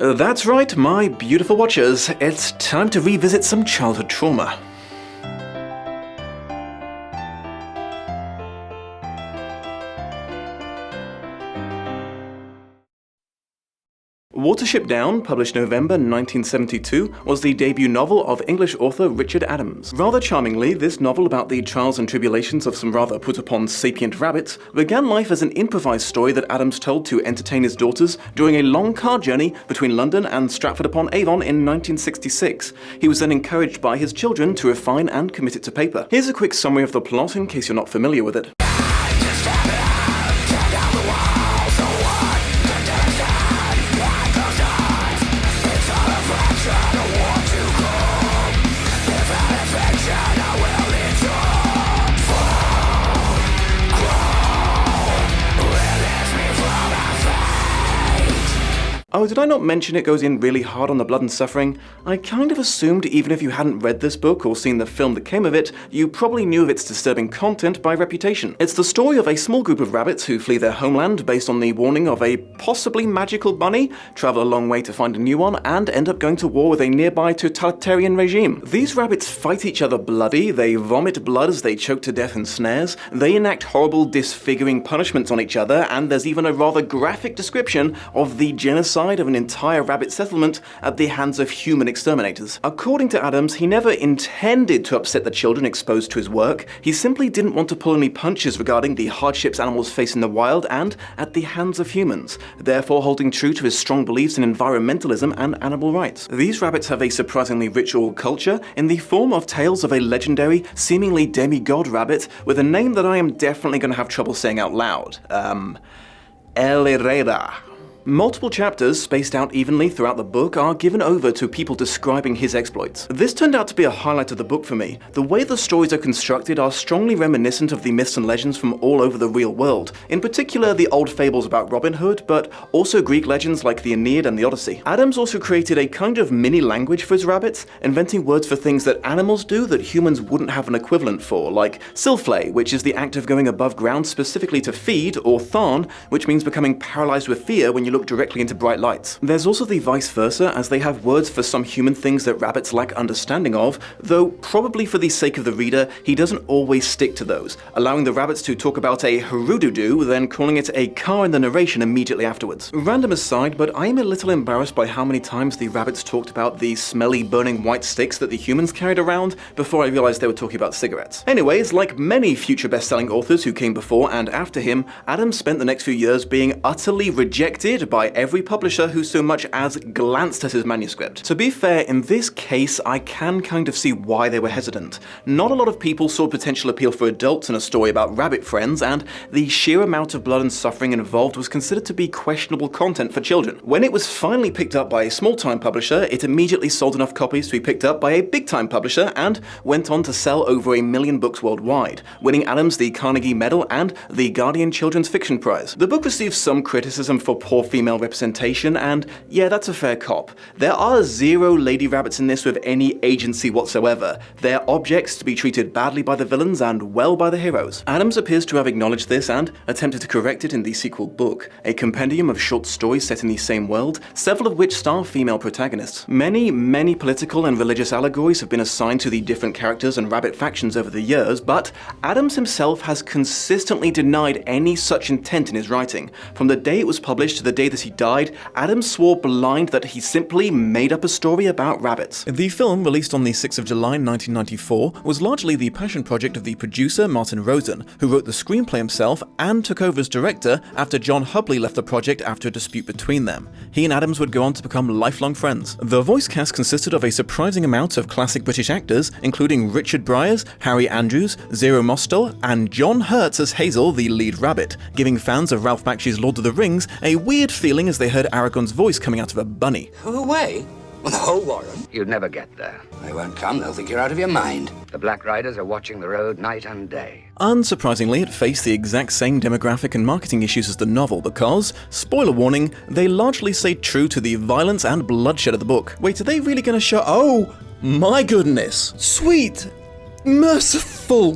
That's right, my beautiful watchers. It's time to revisit some childhood trauma. Watership Down, published November 1972, was the debut novel of English author Richard Adams. Rather charmingly, this novel about the trials and tribulations of some rather put-upon sapient rabbits began life as an improvised story that Adams told to entertain his daughters during a long car journey between London and Stratford-upon-Avon in 1966. He was then encouraged by his children to refine and commit it to paper. Here's a quick summary of the plot in case you're not familiar with it. Oh, did I not mention it goes in really hard on the blood and suffering? I kind of assumed even if you hadn't read this book or seen the film that came of it, you probably knew of its disturbing content by reputation. It's the story of a small group of rabbits who flee their homeland based on the warning of a possibly magical bunny, travel a long way to find a new one, and end up going to war with a nearby totalitarian regime. These rabbits fight each other bloody, they vomit blood as they choke to death in snares, they enact horrible disfiguring punishments on each other, and there's even a rather graphic description of the genocide of an entire rabbit settlement at the hands of human exterminators. According to Adams, he never intended to upset the children exposed to his work. He simply didn't want to pull any punches regarding the hardships animals face in the wild and at the hands of humans, therefore holding true to his strong beliefs in environmentalism and animal rights. These rabbits have a surprisingly rich oral culture in the form of tales of a legendary, seemingly demigod rabbit with a name that I am definitely going to have trouble saying out loud. El Herrera. Multiple chapters, spaced out evenly throughout the book, are given over to people describing his exploits. This turned out to be a highlight of the book for me. The way the stories are constructed are strongly reminiscent of the myths and legends from all over the real world, in particular the old fables about Robin Hood, but also Greek legends like the Aeneid and the Odyssey. Adams also created a kind of mini language for his rabbits, inventing words for things that animals do that humans wouldn't have an equivalent for, like silflay, which is the act of going above ground specifically to feed, or tharn, which means becoming paralyzed with fear when you look directly into bright lights. There's also the vice versa, as they have words for some human things that rabbits lack understanding of, though probably for the sake of the reader, he doesn't always stick to those, allowing the rabbits to talk about a harududu, then calling it a car in the narration immediately afterwards. Random aside, but I am a little embarrassed by how many times the rabbits talked about the smelly burning white sticks that the humans carried around before I realized they were talking about cigarettes. Anyways, like many future best-selling authors who came before and after him, Adams spent the next few years being utterly rejected by every publisher who so much as glanced at his manuscript. To be fair, in this case, I can kind of see why they were hesitant. Not a lot of people saw potential appeal for adults in a story about rabbit friends, and the sheer amount of blood and suffering involved was considered to be questionable content for children. When it was finally picked up by a small-time publisher, it immediately sold enough copies to be picked up by a big-time publisher and went on to sell over 1 million books worldwide, winning Adams the Carnegie Medal and the Guardian Children's Fiction Prize. The book received some criticism for poor female representation, and yeah, that's a fair cop. There are 0 lady rabbits in this with any agency whatsoever. They're objects to be treated badly by the villains and well by the heroes. Adams appears to have acknowledged this and attempted to correct it in the sequel book, a compendium of short stories set in the same world, several of which star female protagonists. Many political and religious allegories have been assigned to the different characters and rabbit factions over the years, but Adams himself has consistently denied any such intent in his writing. From the day it was published to the day that he died, Adams swore blind that he simply made up a story about rabbits. The film, released on the 6th of July 1994, was largely the passion project of the producer Martin Rosen, who wrote the screenplay himself and took over as director after John Hubley left the project after a dispute between them. He and Adams would go on to become lifelong friends. The voice cast consisted of a surprising amount of classic British actors, including Richard Briers, Harry Andrews, Zero Mostel, and John Hurt as Hazel, the lead rabbit, giving fans of Ralph Bakshi's Lord of the Rings a weird feeling as they heard Aragorn's voice coming out of a bunny. Go away? No, Warren. You'd never get there. They won't come, they'll think you're out of your mind. The Black Riders are watching the road night and day. Unsurprisingly, it faced the exact same demographic and marketing issues as the novel because, spoiler warning, they largely stayed true to the violence and bloodshed of the book. Wait, are they really going to show— oh my goodness! Sweet! Merciful!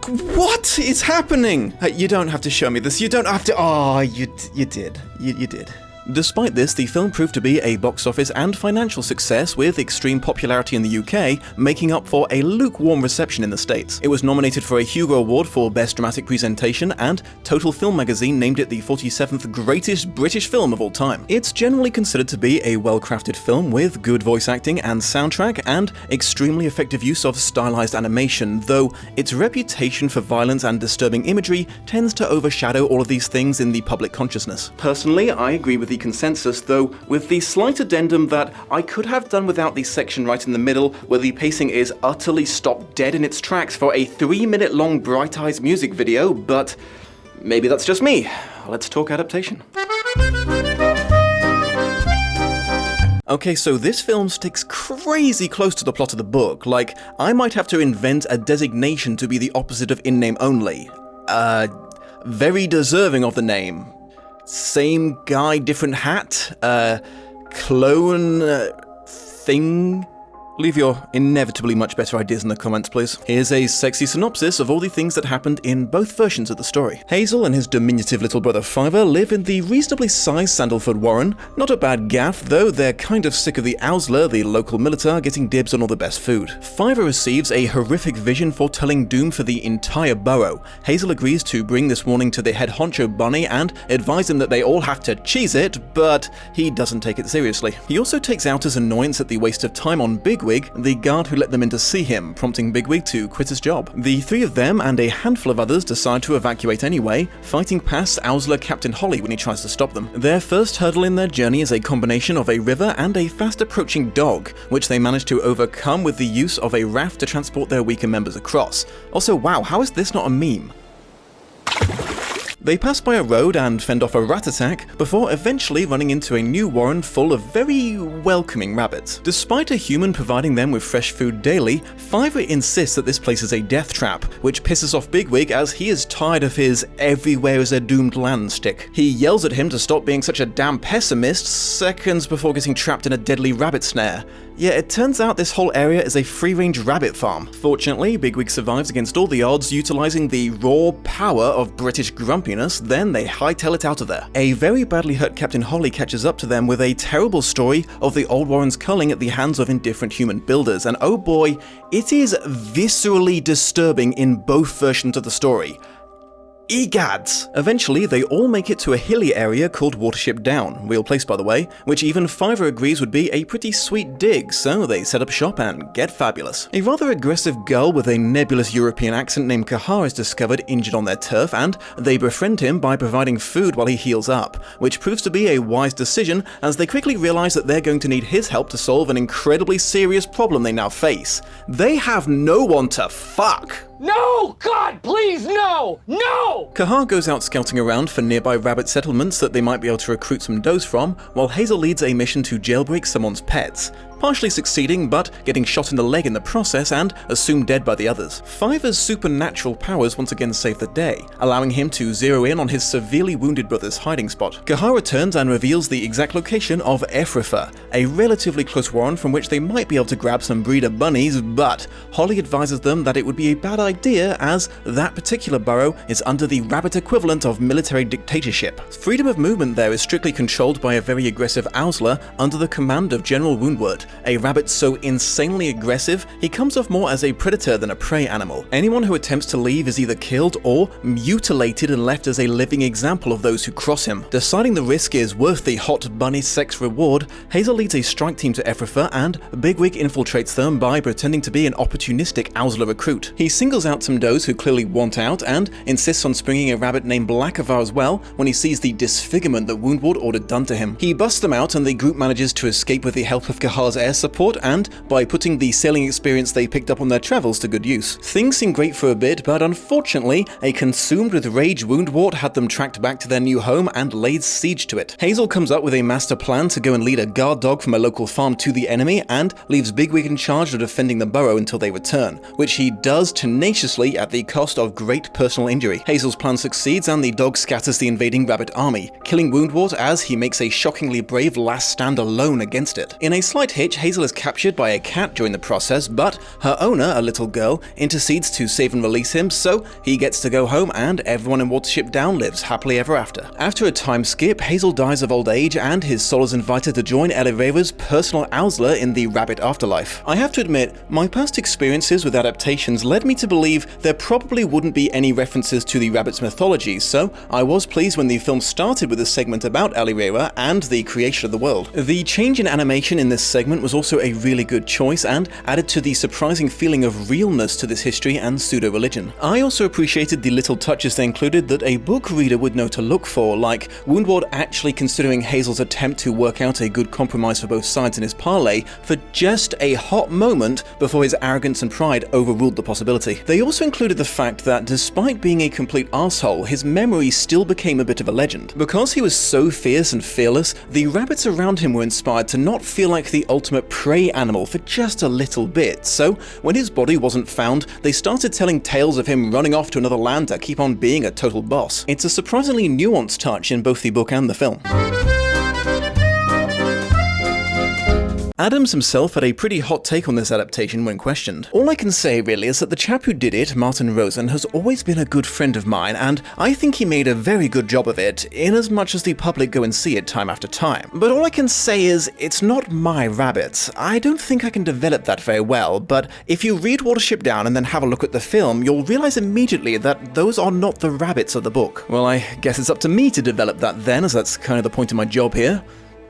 What is happening? You don't have to show me this. You don't have to— oh, you did. You did. Despite this, the film proved to be a box office and financial success with extreme popularity in the UK, making up for a lukewarm reception in the States. It was nominated for a Hugo Award for Best Dramatic Presentation, and Total Film magazine named it the 47th greatest British film of all time. It's generally considered to be a well-crafted film with good voice acting and soundtrack and extremely effective use of stylized animation, though its reputation for violence and disturbing imagery tends to overshadow all of these things in the public consciousness. Personally, I agree with the consensus, though with the slight addendum that I could have done without the section right in the middle where the pacing is utterly stopped dead in its tracks for a 3-minute long Bright Eyes music video, but maybe that's just me. Let's talk adaptation. Okay, so this film sticks crazy close to the plot of the book. Like, I might have to invent a designation to be the opposite of in name only. Very deserving of the name. Same guy, different hat? Clone thing? Leave your inevitably much better ideas in the comments, please. Here's a sexy synopsis of all the things that happened in both versions of the story. Hazel and his diminutive little brother Fiver live in the reasonably sized Sandalford Warren. Not a bad gaff, though they're kind of sick of the Owsler, the local militar, getting dibs on all the best food. Fiver receives a horrific vision foretelling doom for the entire borough. Hazel agrees to bring this warning to the head honcho Bunny and advise him that they all have to cheese it, but he doesn't take it seriously. He also takes out his annoyance at the waste of time on Bigwig, the guard who let them in to see him, prompting Bigwig to quit his job. The three of them and a handful of others decide to evacuate anyway, fighting past Owsler Captain Holly when he tries to stop them. Their first hurdle in their journey is a combination of a river and a fast-approaching dog, which they manage to overcome with the use of a raft to transport their weaker members across. Also, wow, how is this not a meme? They pass by a road and fend off a rat attack before eventually running into a new warren full of very welcoming rabbits. Despite a human providing them with fresh food daily, Fiver insists that this place is a death trap, which pisses off Bigwig as he is tired of his everywhere is a doomed land stick. He yells at him to stop being such a damn pessimist seconds before getting trapped in a deadly rabbit snare. Yeah, it turns out this whole area is a free-range rabbit farm. Fortunately, Bigwig survives against all the odds, utilizing the raw power of British grumpiness, then they hightail it out of there. A very badly hurt Captain Holly catches up to them with a terrible story of the old warrens culling at the hands of indifferent human builders, and oh boy, it is viscerally disturbing in both versions of the story. Egads! Eventually, they all make it to a hilly area called Watership Down, real place by the way, which even Fiver agrees would be a pretty sweet dig, so they set up shop and get fabulous. A rather aggressive gull with a nebulous European accent named Kahar is discovered injured on their turf, and they befriend him by providing food while he heals up, which proves to be a wise decision as they quickly realize that they're going to need his help to solve an incredibly serious problem they now face. They have no one to fuck! No! God, please, no! No! Kahar goes out scouting around for nearby rabbit settlements that they might be able to recruit some doughs from, while Hazel leads a mission to jailbreak someone's pets, partially succeeding but getting shot in the leg in the process and assumed dead by the others. Fiver's supernatural powers once again save the day, allowing him to zero in on his severely wounded brother's hiding spot. Kahar returns and reveals the exact location of Ephrafa, a relatively close warren from which they might be able to grab some breeder bunnies, but Holly advises them that it would be a bad idea as that particular borough is under the rabbit equivalent of military dictatorship. Freedom of movement there is strictly controlled by a very aggressive Owsler under the command of General Woundwort, a rabbit so insanely aggressive he comes off more as a predator than a prey animal. Anyone who attempts to leave is either killed or mutilated and left as a living example of those who cross him. Deciding the risk is worth the hot bunny sex reward, Hazel leads a strike team to Ephrafa and Bigwig infiltrates them by pretending to be an opportunistic Owsler recruit. He singles out some does who clearly want out and insists on springing a rabbit named Blackavar as well when he sees the disfigurement that Woundwort ordered done to him. He busts them out and the group manages to escape with the help of Kahar's air support and by putting the sailing experience they picked up on their travels to good use. Things seem great for a bit, but unfortunately, a consumed with rage Woundwort had them tracked back to their new home and laid siege to it. Hazel comes up with a master plan to go and lead a guard dog from a local farm to the enemy and leaves Bigwig in charge of defending the borough until they return, which he does tenaciously at the cost of great personal injury. Hazel's plan succeeds and the dog scatters the invading rabbit army, killing Woundwort as he makes a shockingly brave last stand alone against it. In a slight hitch, which Hazel is captured by a cat during the process, but her owner, a little girl, intercedes to save and release him, so he gets to go home and everyone in Watership Down lives happily ever after. After a time skip, Hazel dies of old age and his soul is invited to join Elirera's personal Owsla in the rabbit afterlife. I have to admit, my past experiences with adaptations led me to believe there probably wouldn't be any references to the rabbit's mythology, so I was pleased when the film started with a segment about Elirera and the creation of the world. The change in animation in this segment was also a really good choice and added to the surprising feeling of realness to this history and pseudo-religion. I also appreciated the little touches they included that a book reader would know to look for, like Woundward actually considering Hazel's attempt to work out a good compromise for both sides in his parley for just a hot moment before his arrogance and pride overruled the possibility. They also included the fact that despite being a complete arsehole, his memory still became a bit of a legend. Because he was so fierce and fearless, the rabbits around him were inspired to not feel like the ultimate prey animal for just a little bit, so when his body wasn't found, they started telling tales of him running off to another land to keep on being a total boss. It's a surprisingly nuanced touch in both the book and the film. Adams himself had a pretty hot take on this adaptation when questioned. All I can say really is that the chap who did it, Martin Rosen, has always been a good friend of mine, and I think he made a very good job of it, in as much as the public go and see it time after time. But all I can say is, it's not my rabbit. I don't think I can develop that very well, but if you read Watership Down and then have a look at the film, you'll realize immediately that those are not the rabbits of the book. Well, I guess it's up to me to develop that then, as that's kind of the point of my job here.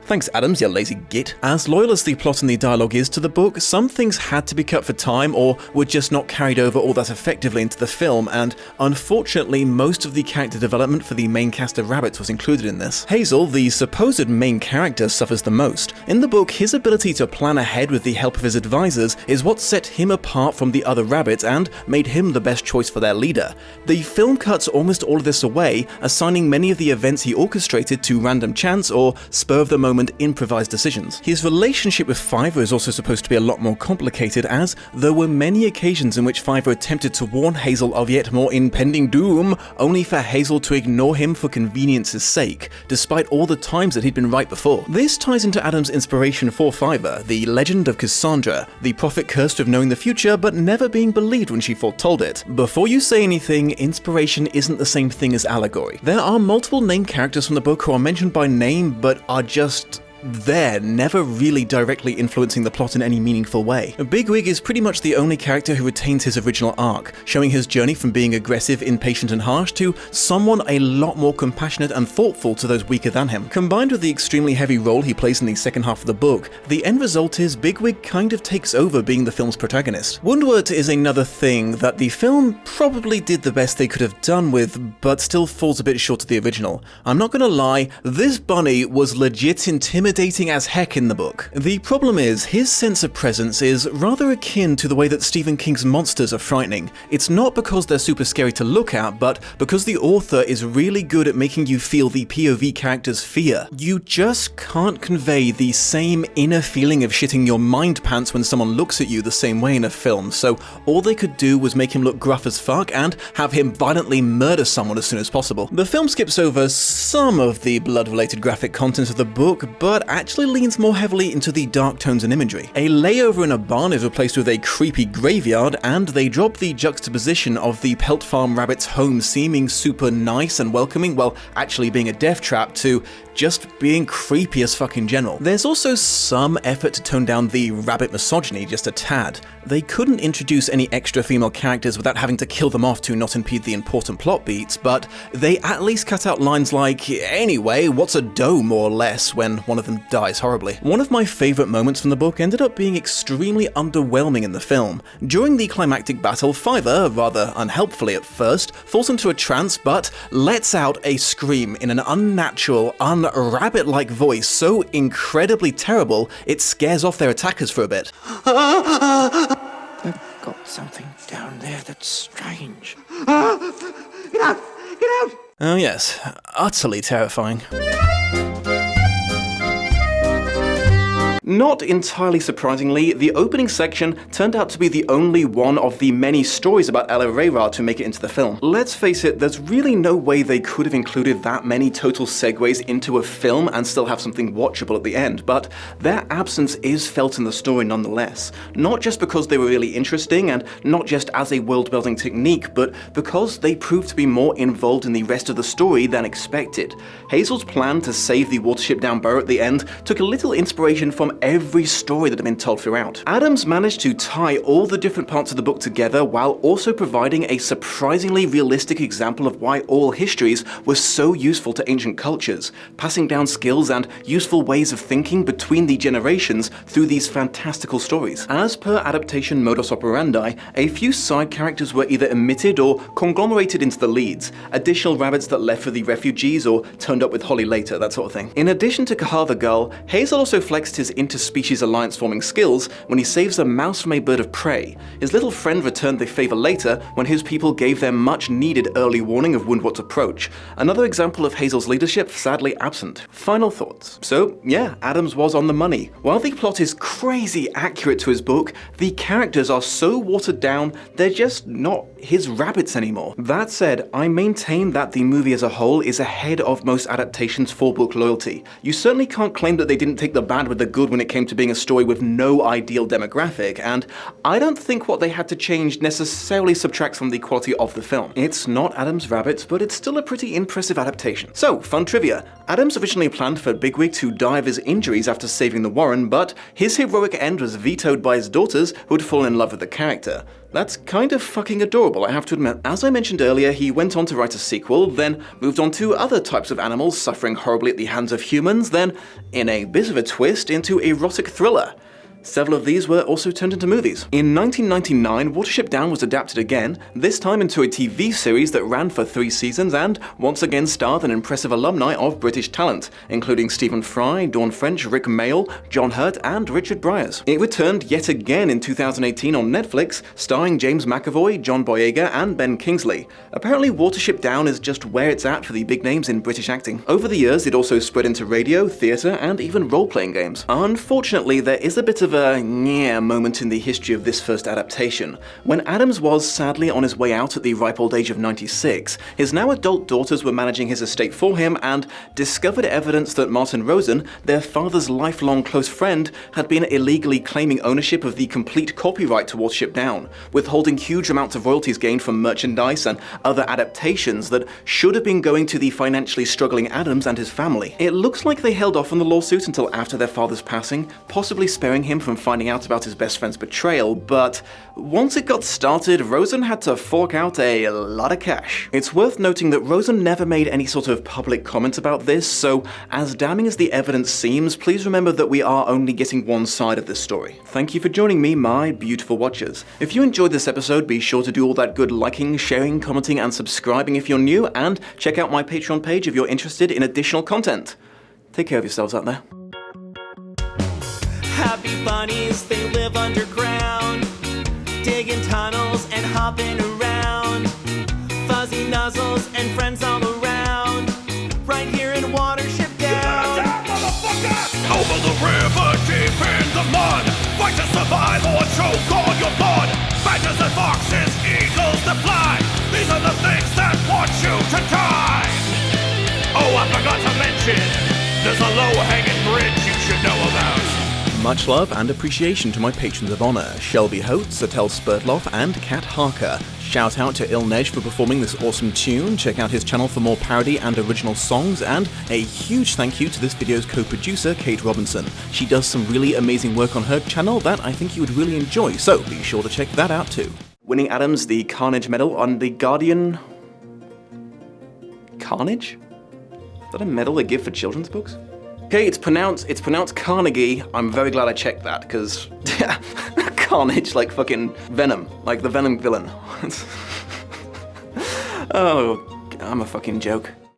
Thanks, Adams, you lazy git. As loyal as the plot and the dialogue is to the book, some things had to be cut for time or were just not carried over all that effectively into the film, and unfortunately most of the character development for the main cast of rabbits was included in this. Hazel, the supposed main character, suffers the most. In the book, his ability to plan ahead with the help of his advisors is what set him apart from the other rabbits and made him the best choice for their leader. The film cuts almost all of this away, assigning many of the events he orchestrated to random chance or spur-of-the-moment improvised decisions. His relationship with Fiver is also supposed to be a lot more complicated, as there were many occasions in which Fiver attempted to warn Hazel of yet more impending doom, only for Hazel to ignore him for convenience's sake, despite all the times that he'd been right before. This ties into Adam's inspiration for Fiver, the legend of Cassandra, the prophet cursed with knowing the future but never being believed when she foretold it. Before you say anything, inspiration isn't the same thing as allegory. There are multiple named characters from the book who are mentioned by name but are just there, never really directly influencing the plot in any meaningful way. Bigwig is pretty much the only character who retains his original arc, showing his journey from being aggressive, impatient and harsh to someone a lot more compassionate and thoughtful to those weaker than him. Combined with the extremely heavy role he plays in the second half of the book, the end result is Bigwig kind of takes over being the film's protagonist. Woundwort is another thing that the film probably did the best they could have done with, but still falls a bit short of the original. I'm not gonna lie, this bunny was legit intimidating as heck in the book. The problem is, his sense of presence is rather akin to the way that Stephen King's monsters are frightening. It's not because they're super scary to look at, but because the author is really good at making you feel the POV character's fear. You just can't convey the same inner feeling of shitting your mind pants when someone looks at you the same way in a film, so all they could do was make him look gruff as fuck and have him violently murder someone as soon as possible. The film skips over some of the blood-related graphic content of the book, but actually leans more heavily into the dark tones and imagery. A layover in a barn is replaced with a creepy graveyard, and they drop the juxtaposition of the Pelt Farm rabbit's home seeming super nice and welcoming while actually being a death trap to just being creepy as fuck in general. There's also some effort to tone down the rabbit misogyny just a tad. They couldn't introduce any extra female characters without having to kill them off to not impede the important plot beats, but they at least cut out lines like, "Anyway, what's a doe?" more or less, when one of them dies horribly. One of my favourite moments from the book ended up being extremely underwhelming in the film. During the climactic battle, Fiver, rather unhelpfully at first, falls into a trance but lets out a scream in an unnatural, rabbit-like voice so incredibly terrible it scares off their attackers for a bit. I've got something down there that's strange. Get out! Get out! Oh yes, utterly terrifying. Not entirely surprisingly, the opening section turned out to be the only one of the many stories about El Herrera to make it into the film. Let's face it, there's really no way they could have included that many total segues into a film and still have something watchable at the end, but their absence is felt in the story nonetheless. Not just because they were really interesting and not just as a world-building technique, but because they proved to be more involved in the rest of the story than expected. Hazel's plan to save the Watership Down Burrow at the end took a little inspiration from every story that had been told throughout. Adams managed to tie all the different parts of the book together while also providing a surprisingly realistic example of why oral histories were so useful to ancient cultures, passing down skills and useful ways of thinking between the generations through these fantastical stories. As per adaptation modus operandi, a few side characters were either omitted or conglomerated into the leads, additional rabbits that left for the refugees or turned up with Holly later, that sort of thing. In addition to Kahar the Gull, Hazel also flexed his interspecies alliance forming skills when he saves a mouse from a bird of prey. His little friend returned the favor later when his people gave them much needed early warning of Woundwat's approach. Another example of Hazel's leadership sadly absent. Final thoughts. So yeah, Adams was on the money. While the plot is crazy accurate to his book, the characters are so watered down, they're just not his rabbits anymore. That said, I maintain that the movie as a whole is ahead of most adaptations for book loyalty. You certainly can't claim that they didn't take the bad with the good when it came to being a story with no ideal demographic, and I don't think what they had to change necessarily subtracts from the quality of the film. It's not Adams' rabbits, but it's still a pretty impressive adaptation. So, fun trivia. Adams originally planned for Bigwig to die of his injuries after saving the Warren, but his heroic end was vetoed by his daughters, who had fallen in love with the character. That's kind of fucking adorable, I have to admit. As I mentioned earlier, he went on to write a sequel, then moved on to other types of animals suffering horribly at the hands of humans, then, in a bit of a twist, into erotic thriller. Several of these were also turned into movies. In 1999, Watership Down was adapted again, this time into a TV series that ran for 3 seasons and once again starred an impressive alumni of British talent, including Stephen Fry, Dawn French, Rick Mayall, John Hurt, and Richard Briers. It returned yet again in 2018 on Netflix, starring James McAvoy, John Boyega, and Ben Kingsley. Apparently, Watership Down is just where it's at for the big names in British acting. Over the years, it also spread into radio, theatre, and even role-playing games. Unfortunately, there is a bit of a moment in the history of this first adaptation. When Adams was sadly on his way out at the ripe old age of 96, his now adult daughters were managing his estate for him and discovered evidence that Martin Rosen, their father's lifelong close friend, had been illegally claiming ownership of the complete copyright to Watership Down, withholding huge amounts of royalties gained from merchandise and other adaptations that should have been going to the financially struggling Adams and his family. It looks like they held off on the lawsuit until after their father's passing, possibly sparing him from finding out about his best friend's betrayal, but once it got started, Rosen had to fork out a lot of cash. It's worth noting that Rosen never made any sort of public comment about this, so as damning as the evidence seems, please remember that we are only getting one side of this story. Thank you for joining me, my beautiful watchers. If you enjoyed this episode, be sure to do all that good liking, sharing, commenting, and subscribing if you're new, and check out my Patreon page if you're interested in additional content. Take care of yourselves out there. Happy bunnies, they live underground, digging tunnels and hopping around. Fuzzy nuzzles and friends all around, right here in Watership Down. Over the river, deep in the mud, fight to survive or choke on your blood. Badgers and foxes, eagles that fly, these are the things that want you to die. Oh, I forgot to mention, there's a low-hanging bridge you should know about. Much love and appreciation to my patrons of honor, Shelby Holtz, Atel Spurtloff, and Kat Harker. Shout out to Ilnej for performing this awesome tune, check out his channel for more parody and original songs, and a huge thank you to this video's co-producer, Kate Robinson. She does some really amazing work on her channel that I think you would really enjoy, so be sure to check that out too. Winning Adams the Carnage Medal on the Guardian... Carnage? Is that a medal they give for children's books? Okay, it's pronounced Carnegie. I'm very glad I checked that, because Carnage, like fucking Venom, like the Venom villain. Oh, I'm a fucking joke.